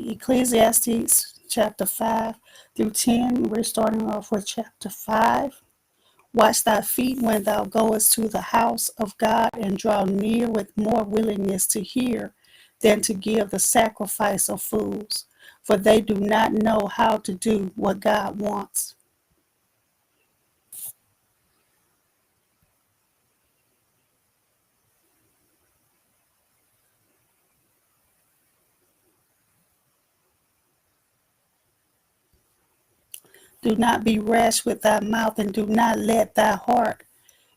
read Ecclesiastes chapter 5 through 10. We're starting off with chapter 5. Watch thy feet when thou goest to the house of God, and draw near with more willingness to hear than to give the sacrifice of fools, for they do not know how to do what God wants. Do not be rash with thy mouth, and do not let thy heart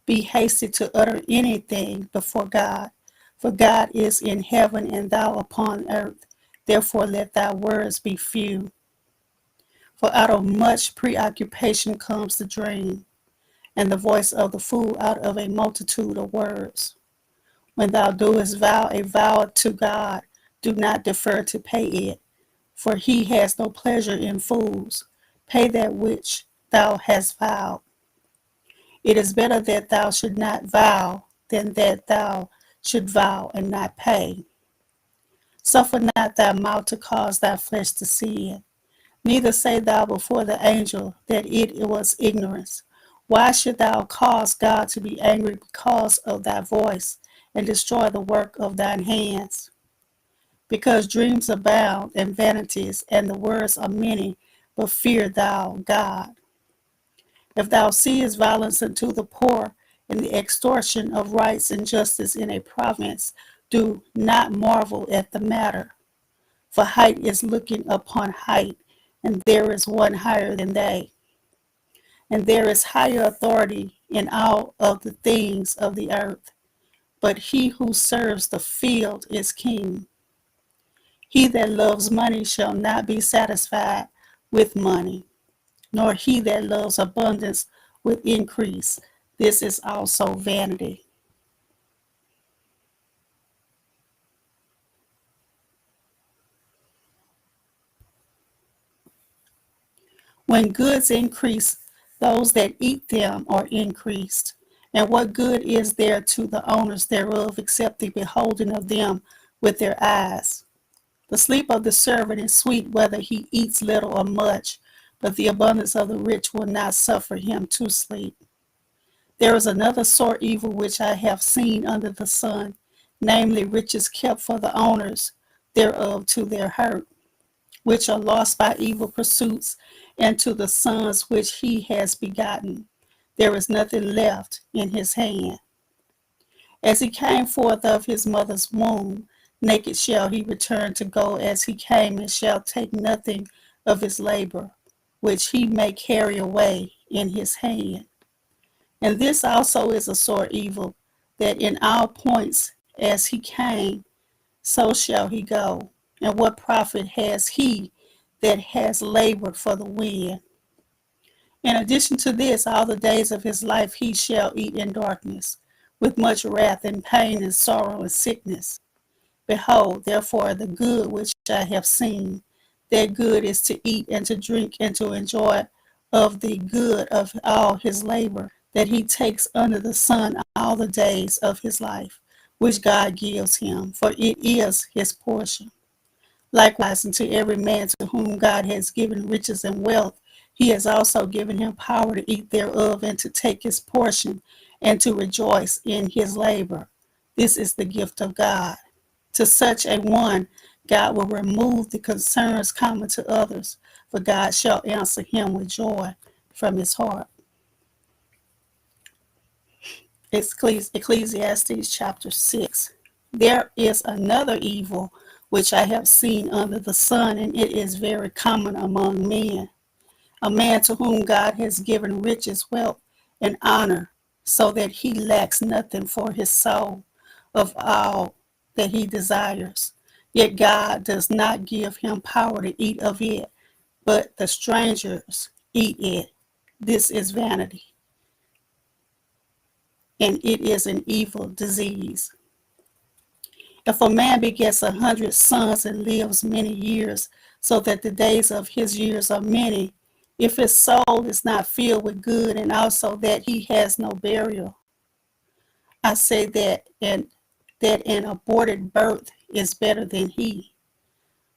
be hasty to utter anything before God. For God is in heaven, and thou upon earth. Therefore let thy words be few. For out of much preoccupation comes the dream, and the voice of the fool out of a multitude of words. When thou doest vow a vow to God, do not defer to pay it, for he has no pleasure in fools. Pay that which thou hast vowed. It is better that thou should not vow than that thou should vow and not pay. Suffer not thy mouth to cause thy flesh to sin. Neither say thou before the angel that it was ignorance. Why should thou cause God to be angry because of thy voice, and destroy the work of thine hands? Because dreams abound and vanities, and the words are many, but fear thou God. If thou seest violence unto the poor, and the extortion of rights and justice in a province, do not marvel at the matter. For height is looking upon height, and there is one higher than they. And there is higher authority in all of the things of the earth. But he who serves the field is king. He that loves money shall not be satisfied with money, nor he that loves abundance with increase. This is also vanity. When goods increase, those that eat them are increased. And what good is there to the owners thereof, except the beholding of them with their eyes? The sleep of the servant is sweet, whether he eats little or much, but the abundance of the rich will not suffer him to sleep. There is another sore evil which I have seen under the sun, namely riches kept for the owners thereof to their hurt, which are lost by evil pursuits, and to the sons which he has begotten. There is nothing left in his hand. As he came forth of his mother's womb, naked shall he return to go as he came, and shall take nothing of his labor, which he may carry away in his hand. And this also is a sore evil, that in all points as he came, so shall he go. And what profit has he that has labored for the wind? In addition to this, all the days of his life he shall eat in darkness, with much wrath and pain and sorrow and sickness. Behold, therefore, the good which I have seen, that good is to eat and to drink and to enjoy of the good of all his labor, that he takes under the sun all the days of his life, which God gives him, for it is his portion. Likewise, unto every man to whom God has given riches and wealth, he has also given him power to eat thereof, and to take his portion, and to rejoice in his labor. This is the gift of God. To such a one, God will remove the concerns common to others, for God shall answer him with joy from his heart. Ecclesiastes chapter 6. There is another evil which I have seen under the sun, and it is very common among men. A man to whom God has given riches, wealth, and honor, so that he lacks nothing for his soul of all that he desires. Yet God does not give him power to eat of it, but the strangers eat it. This is vanity, and it is an evil disease. If a man begets 100 sons and lives many years, so that the days of his years are many, if his soul is not filled with good, and also that he has no burial, I say that an aborted birth is better than he.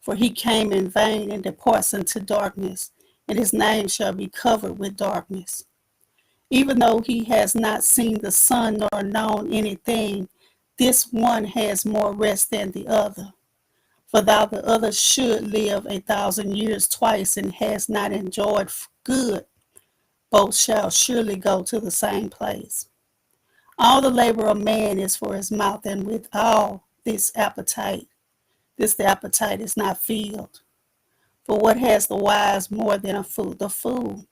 For he came in vain and departs into darkness, and his name shall be covered with darkness. Even though he has not seen the sun nor known anything, this one has more rest than the other. For thou the other should live 1,000 years twice and has not enjoyed good, both shall surely go to the same place. All the labor of man is for his mouth, and with all this the appetite is not filled. For what has the wise more than a fool? The fool.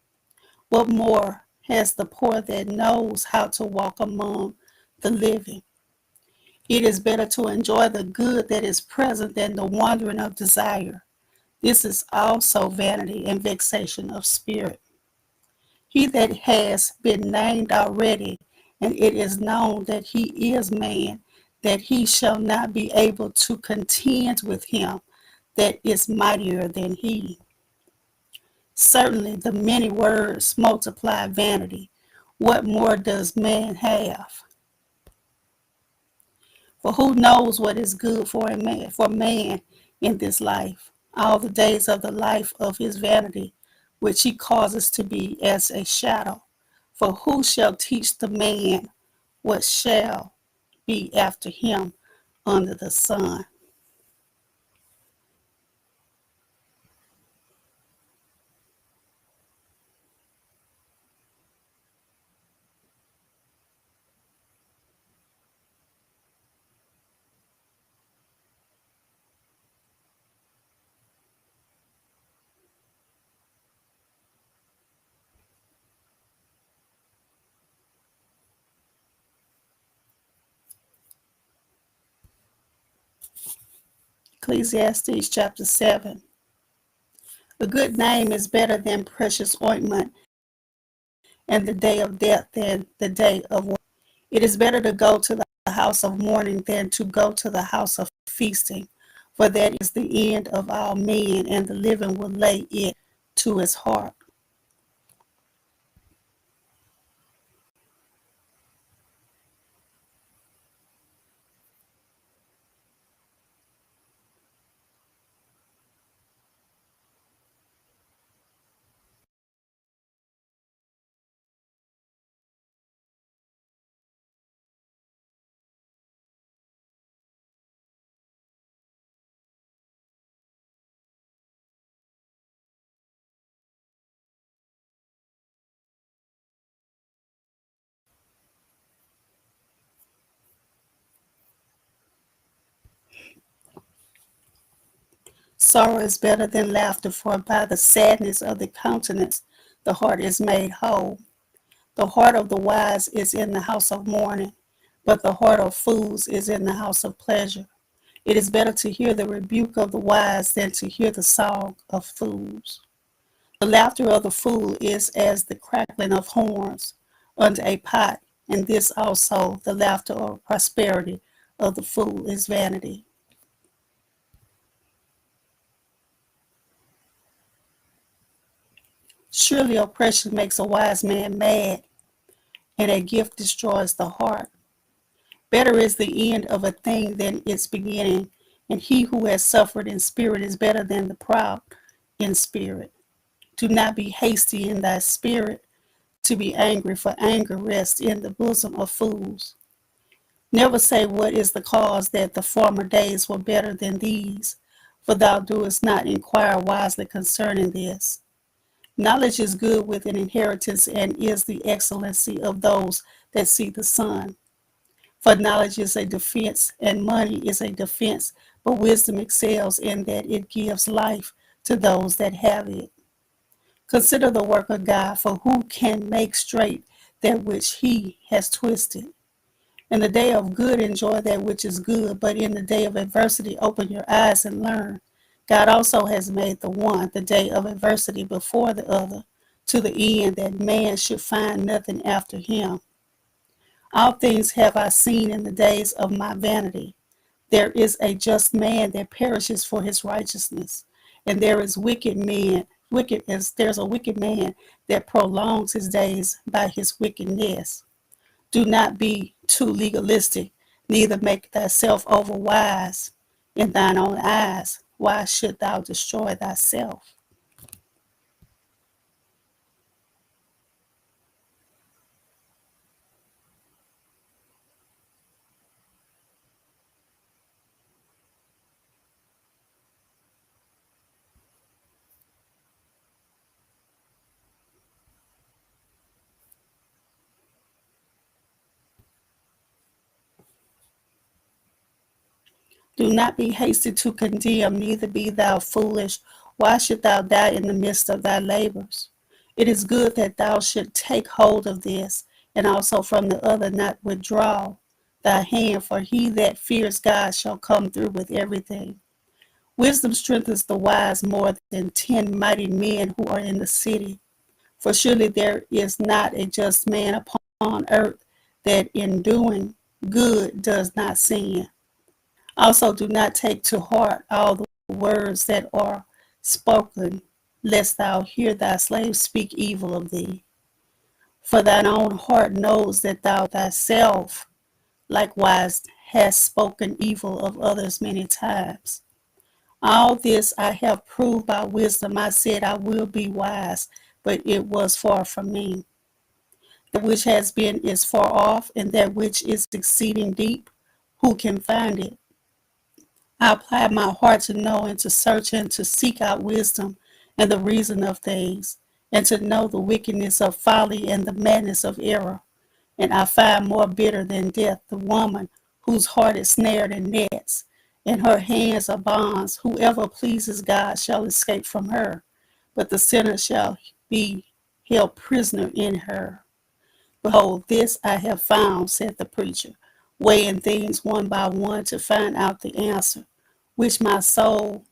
What more has the poor that knows how to walk among the living? It is better to enjoy the good that is present than the wandering of desire. This is also vanity and vexation of spirit. He that has been named already, and it is known that he is man, that he shall not be able to contend with him that is mightier than he. Certainly, the many words multiply vanity. What more does man have? For who knows what is good for man in this life? All the days of the life of his vanity, which he causes to be as a shadow. For who shall teach the man what shall be after him under the sun? Ecclesiastes chapter 7. A good name is better than precious ointment, and the day of death than the day of war. It is better to go to the house of mourning than to go to the house of feasting, for that is the end of all men, and the living will lay it to his heart. Sorrow is better than laughter, for by the sadness of the countenance the heart is made whole. The heart of the wise is in the house of mourning, but the heart of fools is in the house of pleasure. It is better to hear the rebuke of the wise than to hear the song of fools. The laughter of the fool is as the crackling of horns under a pot, and this also, the laughter of prosperity of the fool, is vanity. Surely oppression makes a wise man mad, and a gift destroys the heart. Better is the end of a thing than its beginning, and he who has suffered in spirit is better than the proud in spirit. Do not be hasty in thy spirit to be angry, for anger rests in the bosom of fools. Never say what is the cause that the former days were better than these, for thou doest not inquire wisely concerning this. Knowledge is good with an inheritance, and is the excellency of those that see the sun. For knowledge is a defense, and money is a defense, but wisdom excels in that it gives life to those that have it. Consider the work of God, for who can make straight that which he has twisted? In the day of good, enjoy that which is good, but in the day of adversity, open your eyes and learn. God also has made the one, the day of adversity, before the other, to the end that man should find nothing after him. All things have I seen in the days of my vanity. There is a just man that perishes for his righteousness, and there is there's a wicked man that prolongs his days by his wickedness. Do not be too legalistic, neither make thyself overwise in thine own eyes. why should thou destroy thyself? Do not be hasty to condemn, neither be thou foolish. Why should thou die in the midst of thy labors? It is good that thou should take hold of this, and also from the other not withdraw thy hand, for he that fears God shall come through with everything. Wisdom strengthens the wise more than 10 mighty men who are in the city. For surely there is not a just man upon earth that in doing good does not sin. Also, do not take to heart all the words that are spoken, lest thou hear thy slaves speak evil of thee. For thine own heart knows that thou thyself likewise hast spoken evil of others many times. All this I have proved by wisdom. I said I will be wise, but it was far from me. That which has been is far off, and that which is exceeding deep, who can find it? I applied my heart to know and to search and to seek out wisdom and the reason of things, and to know the wickedness of folly and the madness of error. And I find more bitter than death the woman whose heart is snared in nets, and her hands are bonds. Whoever pleases God shall escape from her, but the sinner shall be held prisoner in her. Behold, this I have found, said the preacher, weighing things one by one to find out the answer, which my soul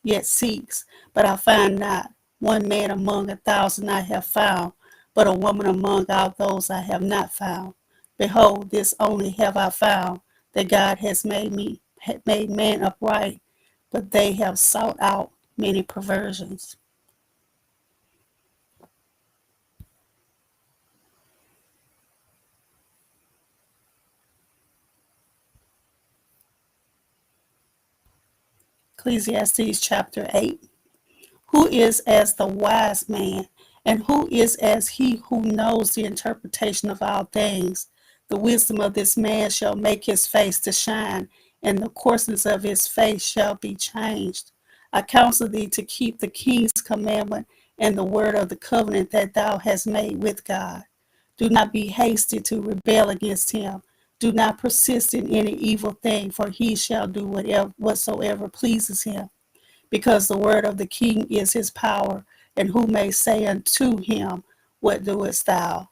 yet seeks, but I find not. One man among 1,000 I have found, but a woman among all those I have not found. Behold, this only have I found, that God has made man upright, but they have sought out many perversions. Ecclesiastes chapter 8. Who is as the wise man, and who is as he who knows the interpretation of all things? The wisdom of this man shall make his face to shine, and the coarseness of his face shall be changed. I counsel thee to keep the king's commandment and the word of the covenant that thou hast made with God. Do not be hasty to rebel against him. Do not persist in any evil thing, for he shall do whatsoever pleases him, because the word of the king is his power. And who may say unto him, what doest thou?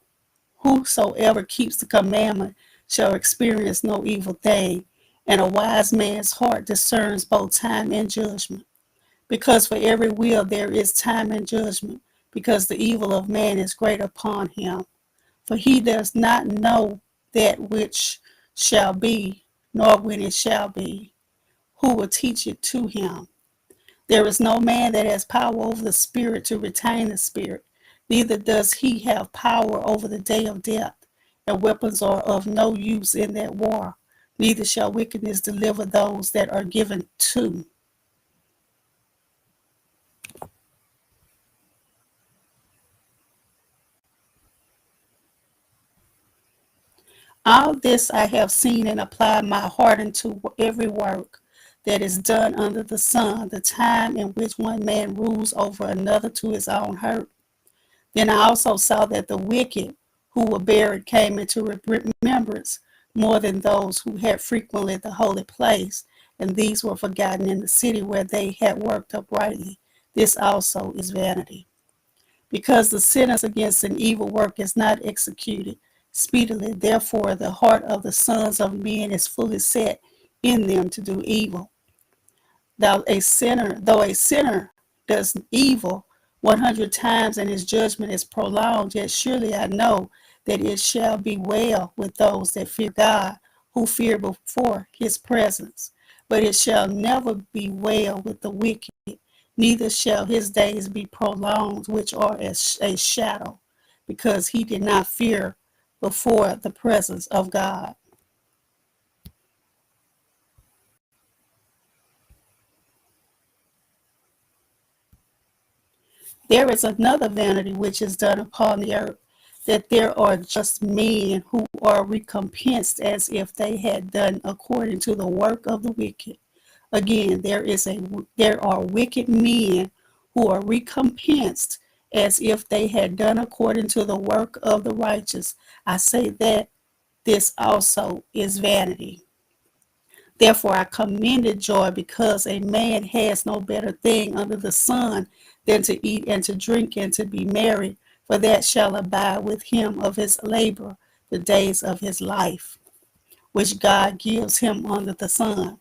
Whosoever keeps the commandment shall experience no evil thing, and a wise man's heart discerns both time and judgment. Because for every will there is time and judgment, because the evil of man is great upon him. For he does not know that which shall be, nor when it shall be. Who will teach it to him? There is no man that has power over the spirit to retain the spirit, neither does he have power over the day of death. And weapons are of no use in that war, neither shall wickedness deliver those that are given to. All this I have seen and applied my heart into every work that is done under the sun, the time in which one man rules over another to his own hurt. Then I also saw that the wicked who were buried came into remembrance more than those who had frequented the holy place, and these were forgotten in the city where they had worked uprightly. This also is vanity. Because the sentence against an evil work is not executed speedily, therefore the heart of the sons of men is fully set in them to do evil. Though a sinner does evil 100 times and his judgment is prolonged, yet surely I know that it shall be well with those that fear God, who fear before his presence. But it shall never be well with the wicked, neither shall his days be prolonged, which are as a shadow, because he did not fear before the presence of God. There is another vanity which is done upon the earth, that there are just men who are recompensed as if they had done according to the work of the wicked. Again, there are wicked men who are recompensed as if they had done according to the work of the righteous. I say that this also is vanity. Therefore I commended joy, because a man has no better thing under the sun than to eat and to drink and to be merry, for that shall abide with him of his labor the days of his life, which God gives him under the sun.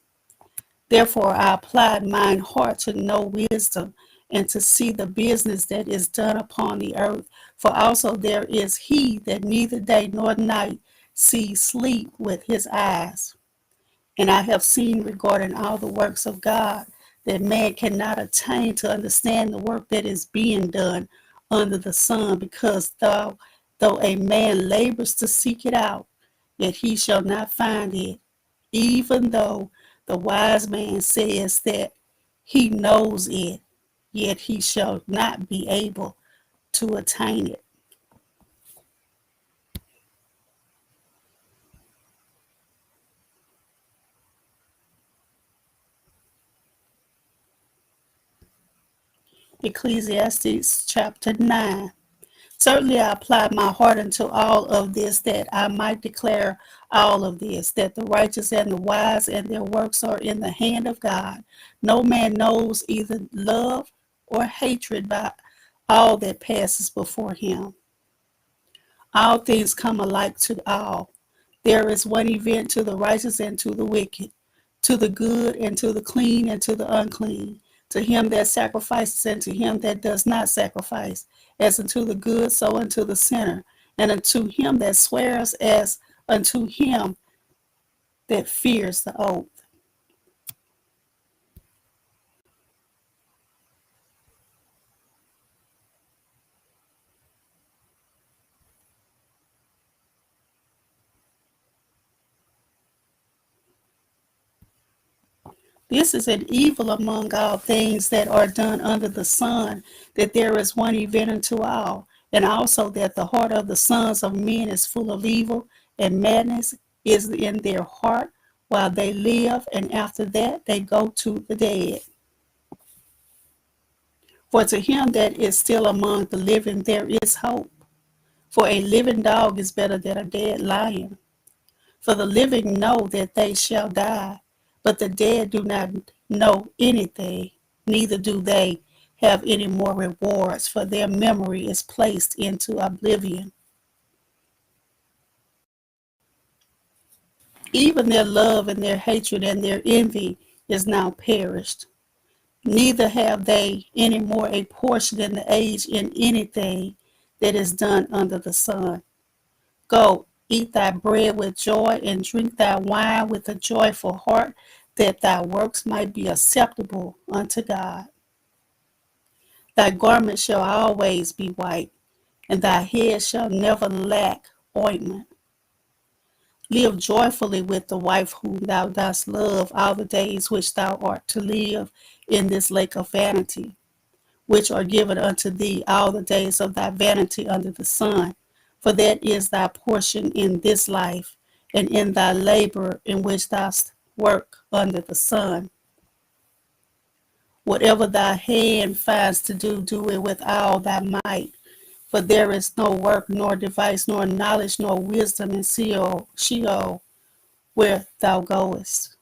Therefore I applied mine heart to know wisdom, and to see the business that is done upon the earth. For also there is he that neither day nor night sees sleep with his eyes. And I have seen regarding all the works of God that man cannot attain to understand the work that is being done under the sun, because though a man labors to seek it out, yet he shall not find it, even though the wise man says that he knows it, yet he shall not be able to attain it. Ecclesiastes chapter 9. Certainly I applied my heart unto all of this, that I might declare all of this, that the righteous and the wise and their works are in the hand of God. No man knows either love or hatred by all that passes before him. All things come alike to all. There is one event to the righteous and to the wicked, to the good and to the clean and to the unclean, to him that sacrifices and to him that does not sacrifice, as unto the good, so unto the sinner, and unto him that swears, as unto him that fears the oath. This is an evil among all things that are done under the sun, that there is one event unto all, and also that the heart of the sons of men is full of evil, and madness is in their heart while they live, and after that they go to the dead. For to him that is still among the living there is hope. For a living dog is better than a dead lion. For the living know that they shall die, but the dead do not know anything, neither do they have any more rewards, for their memory is placed into oblivion. Even their love and their hatred and their envy is now perished. Neither have they any more a portion in the age in anything that is done under the sun. Go, eat thy bread with joy, and drink thy wine with a joyful heart, that thy works might be acceptable unto God. Thy garment shall always be white, and thy head shall never lack ointment. Live joyfully with the wife whom thou dost love all the days which thou art to live in this lake of vanity, which are given unto thee all the days of thy vanity under the sun. For that is thy portion in this life, and in thy labor in which thou work under the sun. Whatever thy hand finds to do, do it with all thy might. For there is no work, nor device, nor knowledge, nor wisdom in Sheol, where thou goest.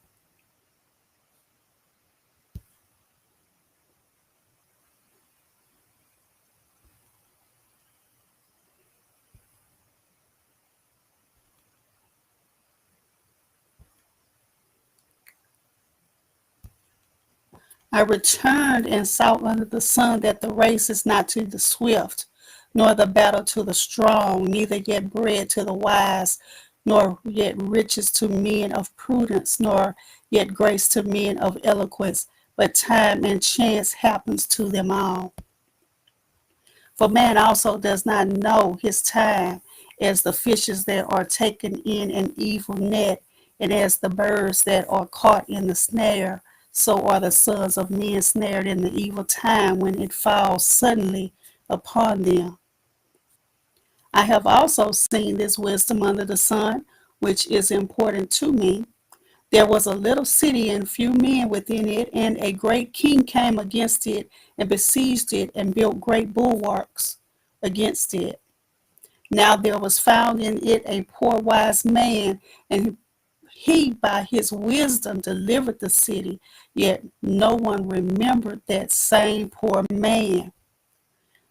I returned and saw under the sun that the race is not to the swift, nor the battle to the strong, neither yet bread to the wise, nor yet riches to men of prudence, nor yet grace to men of eloquence, but time and chance happens to them all. For man also does not know his time, as the fishes that are taken in an evil net, and as the birds that are caught in the snare. So are the sons of men snared in the evil time when it falls suddenly upon them. I have also seen this wisdom under the sun, which is important to me. There was a little city and few men within it, and a great king came against it and besieged it and built great bulwarks against it. Now there was found in it a poor wise man, and he by his wisdom delivered the city, yet no one remembered that same poor man.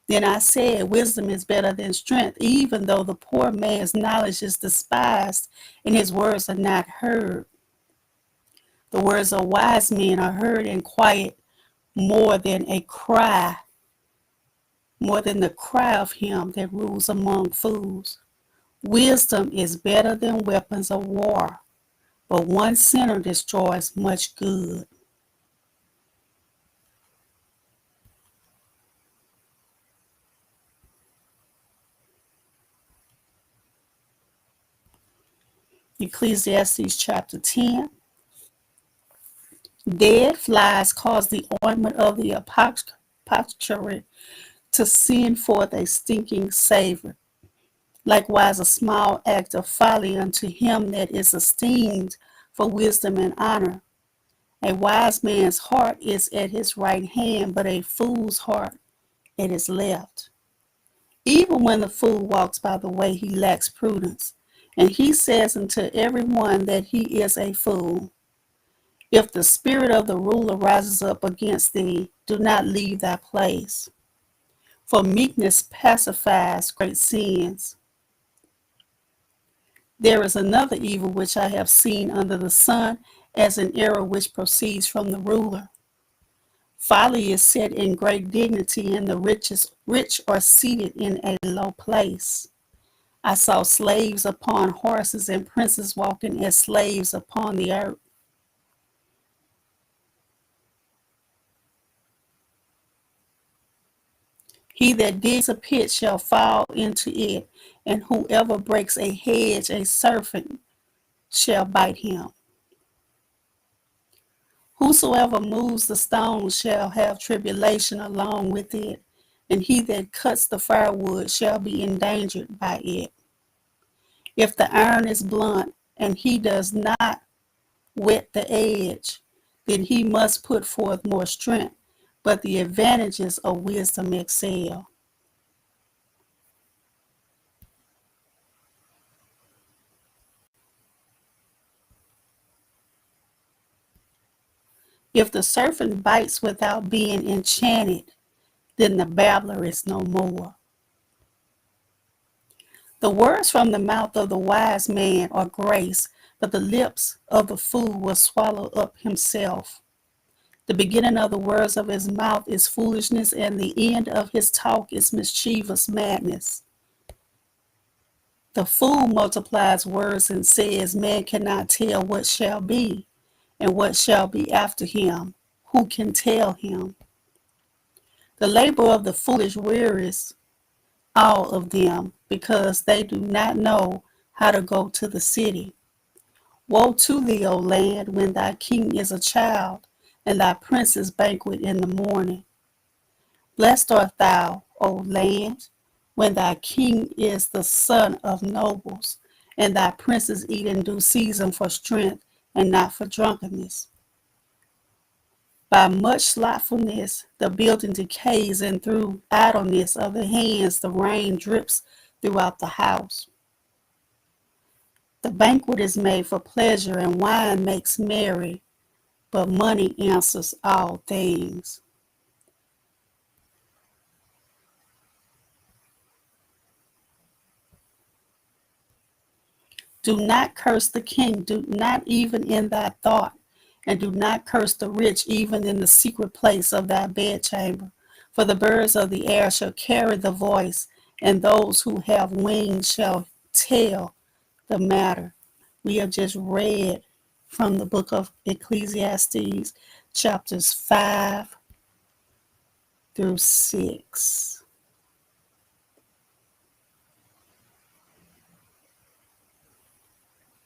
Then I said, wisdom is better than strength, even though the poor man's knowledge is despised and his words are not heard. The words of wise men are heard in quiet more than a cry, more than the cry of him that rules among fools. Wisdom is better than weapons of war, but one sinner destroys much good. Ecclesiastes chapter 10. Dead flies cause the ointment of the apothecary to send forth a stinking savor. Likewise, a small act of folly unto him that is esteemed for wisdom and honor. A wise man's heart is at his right hand, but a fool's heart at his left. Even when the fool walks by the way, he lacks prudence, and he says unto every one that he is a fool. If the spirit of the ruler rises up against thee, do not leave thy place. For meekness pacifies great sins. There is another evil which I have seen under the sun, as an error which proceeds from the ruler. Folly is set in great dignity, and the rich are seated in a low place. I saw slaves upon horses and princes walking as slaves upon the earth. He that digs a pit shall fall into it, and whoever breaks a hedge, a serpent shall bite him. Whosoever moves the stone shall have tribulation along with it, and he that cuts the firewood shall be endangered by it. If the iron is blunt, and he does not whet the edge, then he must put forth more strength, but the advantages of wisdom excel. If the serpent bites without being enchanted, then the babbler is no more. The words from the mouth of the wise man are grace, but the lips of the fool will swallow up himself. The beginning of the words of his mouth is foolishness, and the end of his talk is mischievous madness. The fool multiplies words and says, man cannot tell what shall be, and what shall be after him. Who can tell him? The labor of the foolish wearies all of them, because they do not know how to go to the city. Woe to thee, O land, when thy king is a child, and thy princes banquet in the morning. Blessed art thou, O land, when thy king is the son of nobles, and thy princes eat in due season for strength and not for drunkenness. By much slothfulness the building decays, and through idleness of the hands the rain drips throughout the house. The banquet is made for pleasure, and wine makes merry, but money answers all things. Do not curse the king, do not even in thy thought, and do not curse the rich even in the secret place of thy bedchamber. For the birds of the air shall carry the voice, and those who have wings shall tell the matter. We have just read from the book of Ecclesiastes, chapters 5 through 6.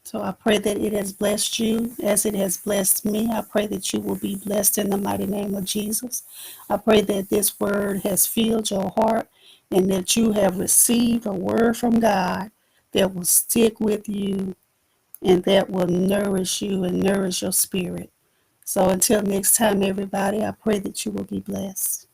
So I pray that it has blessed you as it has blessed me. I pray that you will be blessed in the mighty name of Jesus. I pray that this word has filled your heart and that you have received a word from God that will stick with you and that will nourish you and nourish your spirit. So until next time, everybody, I pray that you will be blessed.